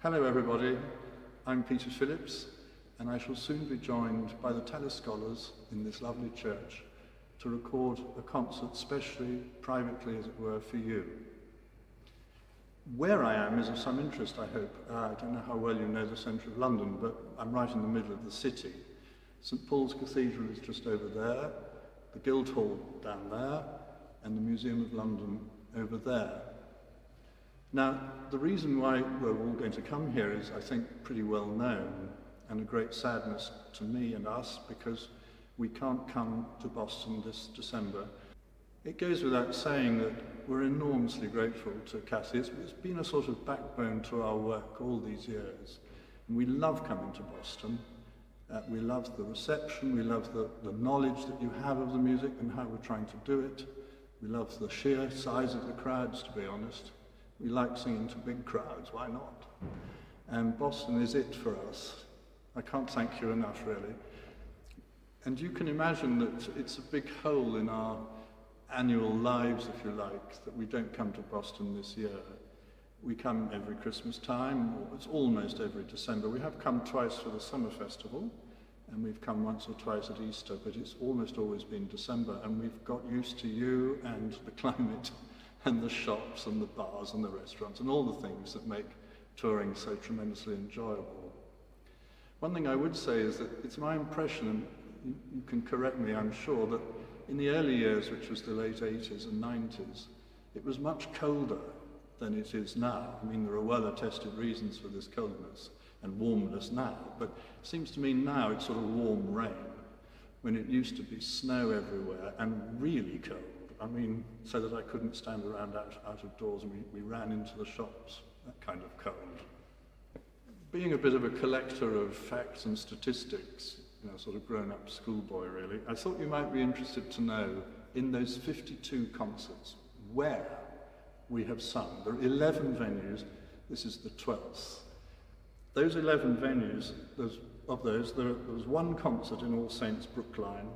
Hello everybody, I'm Peter Phillips, and I shall soon be joined by the Tallis Scholars in this lovely church to record a concert specially, privately as it were, for you. Where I am is of some interest, I hope. I don't know how well you know the centre of London, but I'm right in the middle of the city. St Paul's Cathedral is just over there, the Guildhall down there, and the Museum of London over there. Now, the reason why we're all going to come here is, I think, pretty well known, and a great sadness to me and us, because we can't come to Boston this December. It goes without saying that we're enormously grateful to Cassie. It's been a sort of backbone to our work all these years. And we love coming to Boston. We love the reception, we love the knowledge that you have of the music and how we're trying to do it. We love the sheer size of the crowds, to be honest. We like singing to big crowds, why not? And Boston is it for us. I can't thank you enough, really. And you can imagine that it's a big hole in our annual lives, if you like, that we don't come to Boston this year. We come every Christmas time, or it's almost every December. We have come twice for the summer festival, and we've come once or twice at Easter, but it's almost always been December, and we've got used to you and the climate and the shops and the bars and the restaurants and all the things that make touring so tremendously enjoyable. One thing I would say is that it's my impression, and you can correct me, I'm sure, that in the early years, which was the late 80s and 90s, it was much colder than it is now. I mean, there are well-attested reasons for this coldness and warmness now, but it seems to me now it's sort of warm rain, when it used to be snow everywhere and really cold. I mean, so that I couldn't stand around out of doors, and we ran into the shops, that kind of cold. Being a bit of a collector of facts and statistics, sort of grown-up schoolboy really, I thought you might be interested to know, in those 52 concerts, where we have sung. There are 11 venues, this is the 12th. Those 11 venues, there was one concert in All Saints, Brookline,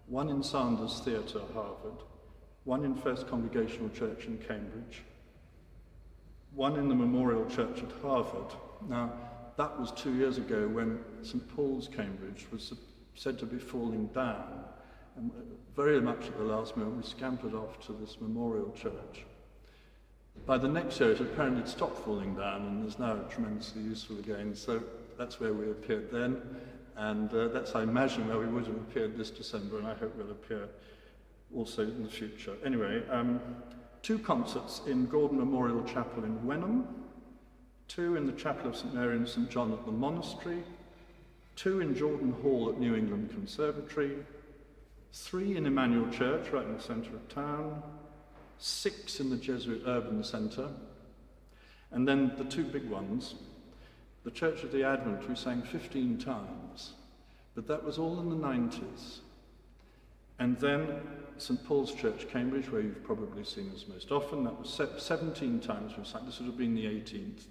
one in Sanders Theatre, Harvard, one in First Congregational Church in Cambridge, one in the Memorial Church at Harvard. Now, that was 2 years ago when St Paul's, Cambridge, was said to be falling down. And very much at the last moment, we scampered off to this Memorial Church. By the next year, it apparently had stopped falling down and is now tremendously useful again. So that's where we appeared then. And that's, I imagine, where we would have appeared this December, and I hope we'll appear also in the future. Anyway, 2 concerts in Gordon Memorial Chapel in Wenham, 2 in the Chapel of St Mary and St John at the Monastery, 2 in Jordan Hall at New England Conservatory, 3 in Emmanuel Church, right in the centre of town, 6 in the Jesuit Urban Centre, and then the 2 big ones, the Church of the Advent, we sang 15 times, but that was all in the 90s. And then St Paul's Church, Cambridge, where you've probably seen us most often, that was 17 times we sang. This would have been the 18th.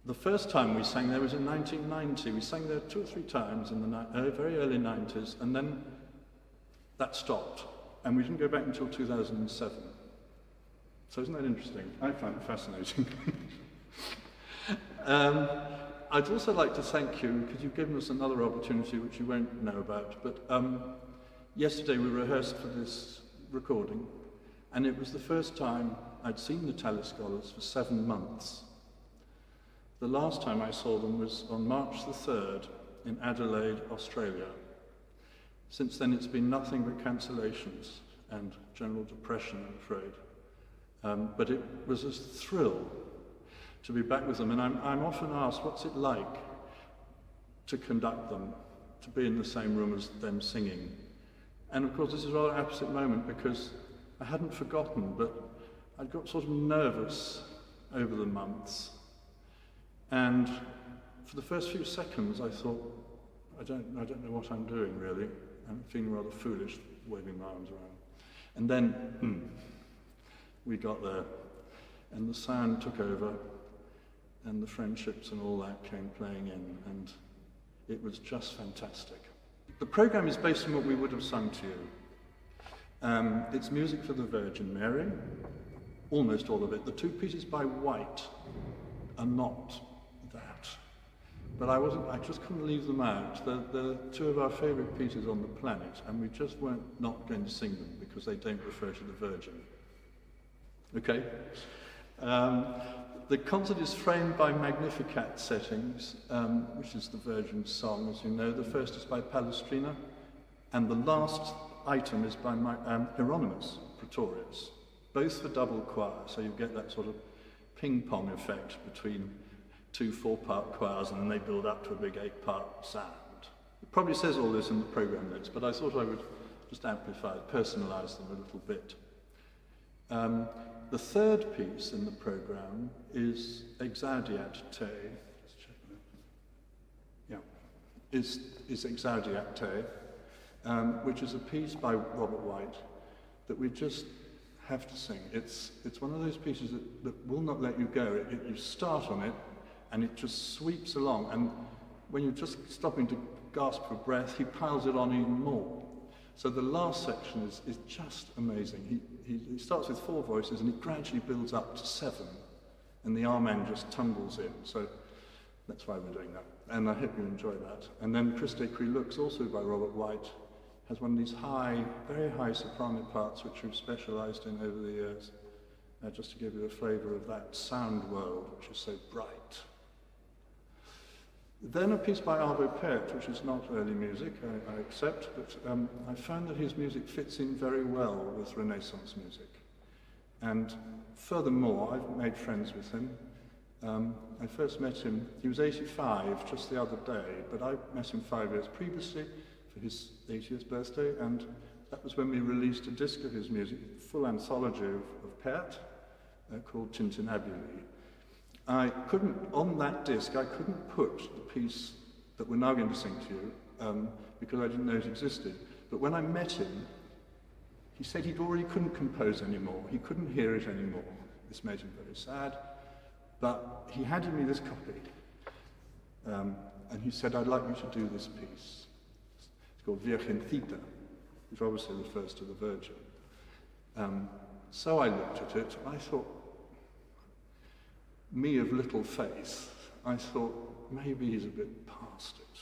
The first time we sang there was in 1990. We sang there 2 or 3 times in the very early 90s, and then that stopped. And we didn't go back until 2007. So isn't that interesting? I find it fascinating. I'd also like to thank you, because you've given us another opportunity which you won't know about, but yesterday we rehearsed for this recording, and it was the first time I'd seen the Tallis Scholars for 7 months. The last time I saw them was on March the 3rd in Adelaide, Australia. Since then it's been nothing but cancellations and general depression, I'm afraid. But it was a thrill to be back with them, and I'm often asked, what's it like to conduct them, to be in the same room as them singing? And of course this is a rather opposite moment, because I hadn't forgotten, but I'd got sort of nervous over the months. And for the first few seconds I thought, I don't know what I'm doing really. I'm feeling rather foolish waving my arms around. And then we got there, and the sound took over, and the friendships and all that came playing in, and it was just fantastic. The programme is based on what we would have sung to you. It's music for the Virgin Mary, almost all of it. The two pieces by White are not that. But I just couldn't leave them out. They're two of our favourite pieces on the planet, and we just weren't not going to sing them because they don't refer to the Virgin. Okay? The concert is framed by Magnificat settings, which is the Virgin's song, as you know. The first is by Palestrina, and the last item is by Hieronymus, Praetorius, both for double choir, so you get that sort of ping-pong effect between two 4-part choirs, and then they build up to a big 8-part sound. It probably says all this in the program notes, but I thought I would just amplify it, personalise them a little bit. The third piece in the program is Exaudiat Te. Is Exaudiat Te, which is a piece by Robert White that we just have to sing. It's one of those pieces that will not let you go. You start on it, and it just sweeps along, and when you're just stopping to gasp for breath, he piles it on even more. So the last section is just amazing. He starts with 4 voices, and he gradually builds up to 7, and the Amen just tumbles in. So that's why we're doing that, and I hope you enjoy that. And then Christe Qui Lux, also by Robert White, has one of these high, very high soprano parts which we've specialised in over the years, just to give you a flavour of that sound world, which is so bright. Then a piece by Pärt, which is not early music, I accept, but I found that his music fits in very well with Renaissance music. And furthermore, I've made friends with him. I first met him, he was 85 just the other day, but I met him 5 years previously for his 80th birthday, and that was when we released a disc of his music, full anthology of Pärt, called Tintinnabuli. On that disc, I couldn't put the piece that we're now going to sing to you, because I didn't know it existed. But when I met him, he said he already couldn't compose anymore. He couldn't hear it anymore. This made him very sad. But he handed me this copy, and he said, I'd like you to do this piece. It's called Virgencita, which obviously refers to the Virgin. So I looked at it, and I thought, me of little faith, I thought maybe he's a bit past it.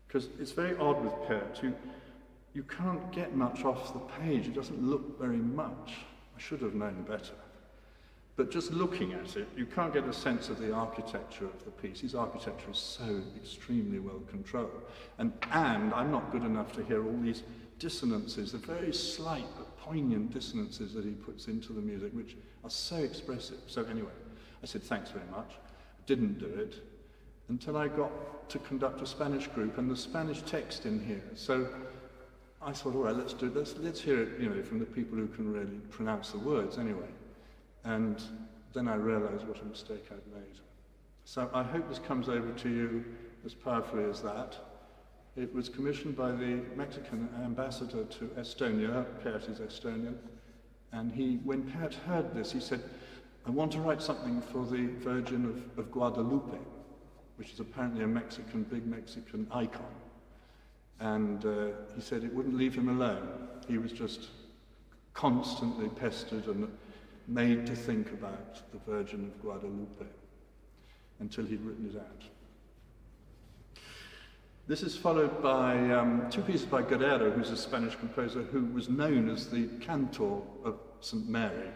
Because it's very odd with Pärt. You can't get much off the page. It doesn't look very much. I should have known better. But just looking at it, you can't get a sense of the architecture of the piece. His architecture is so extremely well controlled. And I'm not good enough to hear all these dissonances, the very slight but poignant dissonances that he puts into the music, which are so expressive. So anyway, I said, thanks very much. Didn't do it until I got to conduct a Spanish group and the Spanish text in here. So I thought, all right, let's do this. Let's hear it, from the people who can really pronounce the words anyway. And then I realized what a mistake I'd made. So I hope this comes over to you as powerfully as that. It was commissioned by the Mexican ambassador to Estonia. Pärt is Estonian. And when Pärt heard this, he said, I want to write something for the Virgin of Guadalupe, which is apparently a big Mexican icon. And he said it wouldn't leave him alone. He was just constantly pestered and made to think about the Virgin of Guadalupe until he'd written it out. This is followed by 2 pieces by Guerrero, who's a Spanish composer who was known as the cantor of St. Mary,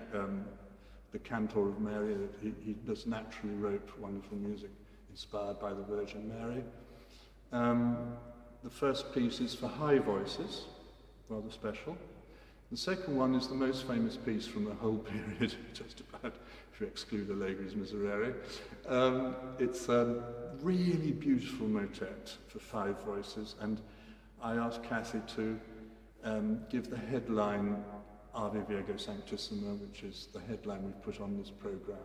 the cantor of Mary. He just naturally wrote wonderful music inspired by the Virgin Mary. The first piece is for high voices, rather special. The second one is the most famous piece from the whole period, just about, if you exclude Allegri's Miserere. It's a really beautiful motet for 5 voices, and I asked Kathy to give the headline Ave Virgo Sanctissima, which is the headline we've put on this program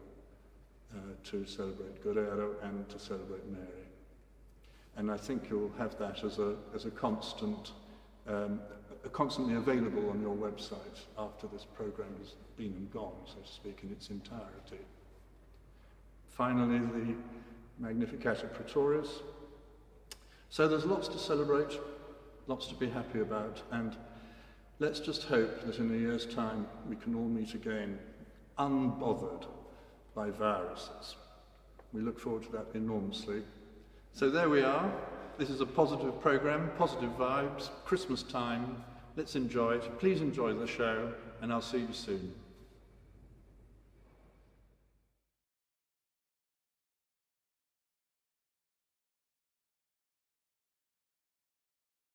to celebrate Guerrero and to celebrate Mary. And I think you'll have that as a constant, constantly available on your website after this program has been and gone, so to speak, in its entirety. Finally, the Magnificat of Praetorius. So there's lots to celebrate, lots to be happy about, and let's just hope that in a year's time we can all meet again unbothered by viruses. We look forward to that enormously. So there we are. This is a positive programme, positive vibes, Christmas time. Let's enjoy it. Please enjoy the show, and I'll see you soon.